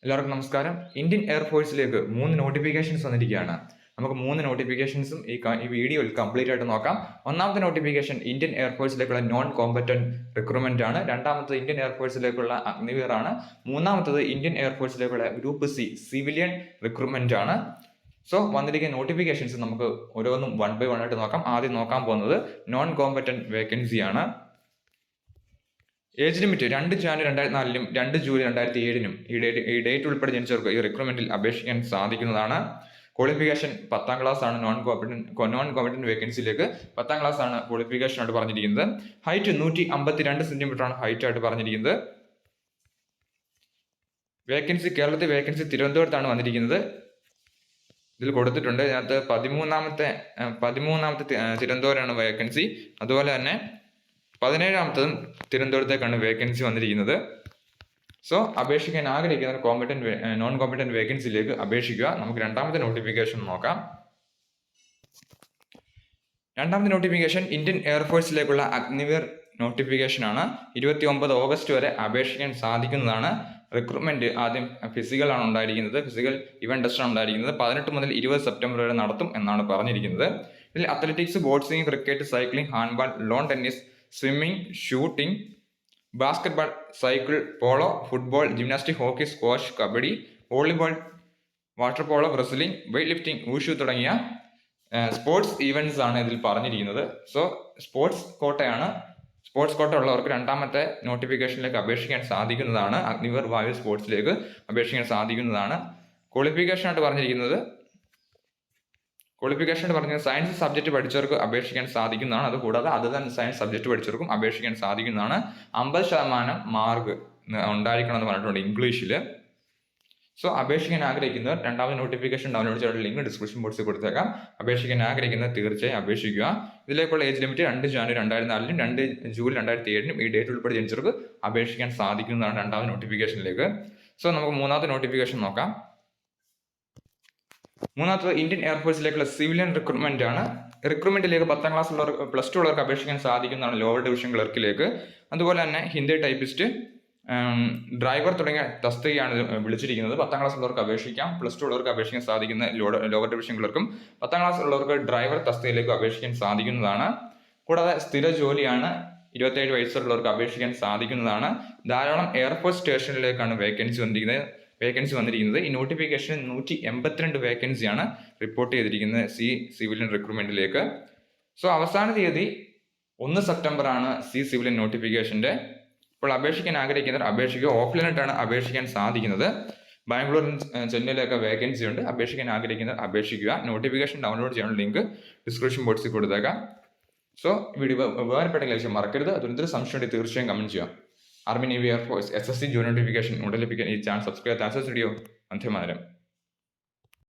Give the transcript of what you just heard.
എല്ലാവർക്കും നമസ്കാരം. Indian എയർഫോഴ്സിലേക്ക് 3 notifications വന്നിരിക്കുകയാണ്. നമുക്ക് 3 നോട്ടിഫിക്കേഷൻസും ഈ വീഡിയോയിൽ കംപ്ലീറ്റ് ആയിട്ട് നോക്കാം. ഒന്നാമത്തെ നോട്ടിഫിക്കേഷൻ ഇന്ത്യൻ എയർഫോഴ്സിലേക്കുള്ള നോൺ കോമ്പറ്റന്റ് റിക്രൂട്ട്മെന്റ് ആണ്. രണ്ടാമത്തത് ഇന്ത്യൻ എയർഫോഴ്സിലേക്കുള്ള അഗ്നിവീർ ആണ്. മൂന്നാമത്തത് ഇന്ത്യൻ എയർഫോഴ്സിലേക്കുള്ള ഗ്രൂപ്പ് സി സിവിലിയൻ റിക്രൂട്ട്മെന്റ് ആണ്. സോ വന്നിരിക്കുന്ന നോട്ടിഫിക്കേഷൻസ് നമുക്ക് ഓരോന്നും 1 by 1 ആയിട്ട് നോക്കാം. ആദ്യം നോക്കാൻ പോകുന്നത് നോൺ കോമ്പറ്റന്റ് വേക്കൻസി ആണ്. ഏജ് ലിമിറ്റ് 2 ജാനുവരി 2004 2 ജൂലൈ 2007 ഈ ഡേറ്റ് ഉൾപ്പെടെ ജനിച്ചവർക്ക് ഈ റിക്രൂട്ട്മെന്റിൽ അപേക്ഷിക്കാൻ സാധിക്കുന്നതാണ്. ക്വാളിഫിക്കേഷൻ 10ാം ക്ലാസ് ആണ്. നോൺ കോമ്പറ്റന്റ് വേക്കൻസിയിലേക്ക് 10ാം ക്ലാസ് ആണ് ക്വാളിഫിക്കേഷൻ ആയിട്ട് പറഞ്ഞിരിക്കുന്നത്. ഹൈറ്റ് 152 സെന്റിമീറ്റർ ആണ് ഹൈറ്റ് ആയിട്ട് പറഞ്ഞിരിക്കുന്നത്. വേക്കൻസി കേരളത്തിൽ വേക്കൻസി തിരുവനന്തപുരത്താണ് വന്നിരിക്കുന്നത്. ഇതിൽ കൊടുത്തിട്ടുണ്ട്. ഇതിനകത്ത് 13ാമത്തെ തിരുവനന്തപുരമാണ് വേക്കൻസി. അതുപോലെ തന്നെ 17ാമത്തതും തിരുവനന്തപുരത്തേക്കാണ് വേക്കൻസി വന്നിരിക്കുന്നത്. സോ അപേക്ഷിക്കാൻ ആഗ്രഹിക്കുന്ന നോൺ കോമ്പറ്റന്റ് വേക്കൻസിയിലേക്ക് അപേക്ഷിക്കുക. നമുക്ക് രണ്ടാമത്തെ നോട്ടിഫിക്കേഷൻ നോക്കാം. രണ്ടാമത്തെ നോട്ടിഫിക്കേഷൻ ഇന്ത്യൻ എയർഫോഴ്സിലേക്കുള്ള അഗ്നിവീർ നോട്ടിഫിക്കേഷൻ ആണ്. 29 ഓഗസ്റ്റ് വരെ അപേക്ഷിക്കാൻ സാധിക്കുന്നതാണ്. റിക്രൂട്ട്മെന്റ് ആദ്യം ഫിസിക്കൽ ആണ് ഉണ്ടായിരിക്കുന്നത്. ഫിസിക്കൽ ഇവന്റ് ടെസ്റ്റ് ആണ് ഉണ്ടായിരിക്കുന്നത്. 18 മുതൽ 20 സെപ്റ്റംബർ വരെ നടത്തും എന്നാണ് പറഞ്ഞിരിക്കുന്നത്. ഇതിൽ athletics, boxing, cricket, cycling, handball, lawn tennis, swimming, shooting, basketball, cycle, polo, football, gymnastic, hockey, squash, kabaddi, volleyball, water polo, wrestling, weight lifting, wushu തുടങ്ങിയ സ്പോർട്സ് ഈവൻറ്റ്സ് ആണ് ഇതിൽ പറഞ്ഞിരിക്കുന്നത്. സോ സ്പോർട്സ് കോട്ട ഉള്ളവർക്ക് രണ്ടാമത്തെ നോട്ടിഫിക്കേഷനിലേക്ക് അപേക്ഷിക്കാൻ സാധിക്കുന്നതാണ്. അഗ്നിവീർ വായു സ്പോർട്സിലേക്ക് അപേക്ഷിക്കാൻ സാധിക്കുന്നതാണ്. ക്വാളിഫിക്കേഷൻ ആയിട്ട് പറഞ്ഞിരിക്കുന്നത് സയൻസ് സബ്ജക്ട് പഠിച്ചവർക്ക് അപേക്ഷിക്കാൻ സാധിക്കുന്നതാണ്. അതുകൂടാതെ സയൻസ് സബ്ജക്ട് പഠിച്ചവർക്കും അപേക്ഷിക്കാൻ സാധിക്കുന്നതാണ്. 50% മാർക്ക് ഉണ്ടായിരിക്കണം എന്ന് പറഞ്ഞിട്ടുണ്ട് ഇംഗ്ലീഷിൽ. സോ അപേക്ഷിക്കാൻ ആഗ്രഹിക്കുന്നവർ രണ്ടാമത് നോട്ടിഫിക്കേഷൻ ഡൗൺലോഡ് ചെയ്ത ലിങ്ക് ഡിസ്ക്രിപ്ഷൻ ബോക്സിൽ കൊടുത്തേക്കാം. അപേക്ഷിക്കാൻ ആഗ്രഹിക്കുന്നവർ തീർച്ചയായും അപേക്ഷിക്കുക. ഇതിലേക്കുള്ള ഏജ് ലിമിറ്റ് 2 ജാനുവരി 2004 2 ജൂലൈ 2007 ഈ ഡേറ്റ് ഉൾപ്പെടെ ജനിച്ചവർക്ക് അപേക്ഷിക്കാൻ സാധിക്കുന്നതാണ് രണ്ടാമത് നോട്ടിഫിക്കേഷനിലേക്ക്. സോ നമുക്ക് മൂന്നാമത്തെ നോട്ടിഫിക്കേഷൻ നോക്കാം. മൂന്നാമത്തത് ഇന്ത്യൻ എയർഫോഴ്സിലേക്കുള്ള സിവിലിയൻ റിക്രൂട്ട്മെന്റ് ആണ്. റിക്രൂട്ട്മെന്റിലേക്ക് 10ാം ക്ലാസ് ഉള്ളവർക്ക് +2 ഉള്ളവർക്ക് അപേക്ഷിക്കാൻ സാധിക്കുന്നതാണ് ലോവർ ഡിവിഷൻ ക്ലർക്കിലേക്ക്. അതുപോലെ തന്നെ ഹിന്ദി ടൈപ്പിസ്റ്റ്, ഡ്രൈവർ തുടങ്ങിയ തസ്തികയാണ് വിളിച്ചിരിക്കുന്നത്. 10ാം ക്ലാസ് ഉള്ളവർക്ക് അപേക്ഷിക്കാം. +2 ഉള്ളവർക്ക് അപേക്ഷിക്കാൻ സാധിക്കുന്ന ലോവർ ഡിവിഷൻ ക്ലർക്കും 10ാം ക്ലാസ് ഉള്ളവർക്ക് ഡ്രൈവർ തസ്തികയിലേക്ക് അപേക്ഷിക്കാൻ സാധിക്കുന്നതാണ്. കൂടാതെ സ്ഥിര ജോലിയാണ്. 27 വയസ്സുള്ളവർക്ക് അപേക്ഷിക്കാൻ സാധിക്കുന്നതാണ്. ധാരാളം എയർഫോഴ്സ് സ്റ്റേഷനിലേക്കാണ് വേക്കൻസി വന്നിരിക്കുന്നത്. ഈ നോട്ടിഫിക്കേഷൻ 182 വേക്കൻസിയാണ് റിപ്പോർട്ട് ചെയ്തിരിക്കുന്നത് സിവിലിയൻ റിക്രൂട്ട്മെന്റിലേക്ക്. സോ അവസാന തീയതി 1 സെപ്റ്റംബർ ആണ് സിവിലിയൻ നോട്ടിഫിക്കേഷന്റെ. ഇപ്പോൾ അപേക്ഷിക്കാൻ ആഗ്രഹിക്കുന്നവർ അപേക്ഷിക്കുക. ഓഫ്ലൈനായിട്ടാണ് അപേക്ഷിക്കാൻ സാധിക്കുന്നത്. ബാംഗ്ലൂരും ചെന്നൈയിലൊക്കെ വേക്കൻസി ഉണ്ട്. അപേക്ഷിക്കാൻ ആഗ്രഹിക്കുന്നവർ അപേക്ഷിക്കുക. നോട്ടിഫിക്കേഷൻ ഡൗൺലോഡ് ചെയ്യാനുള്ള ലിങ്ക് ഡിസ്ക്രിപ്ഷൻ ബോക്സിൽ കൊടുത്തേക്കാം. സോ വീഡിയോ ഉപകാരപ്പെട്ടെങ്കിൽ മറക്കരുത്. അതൊരു സംശയം ഉണ്ടെങ്കിൽ തീർച്ചയായും കമന്റ് ചെയ്യാം. Army, navy, air force, SSC join notification ഉടൻ ലഭിക്കാൻ ഈ channel subscribe. Video. Vande Mataram.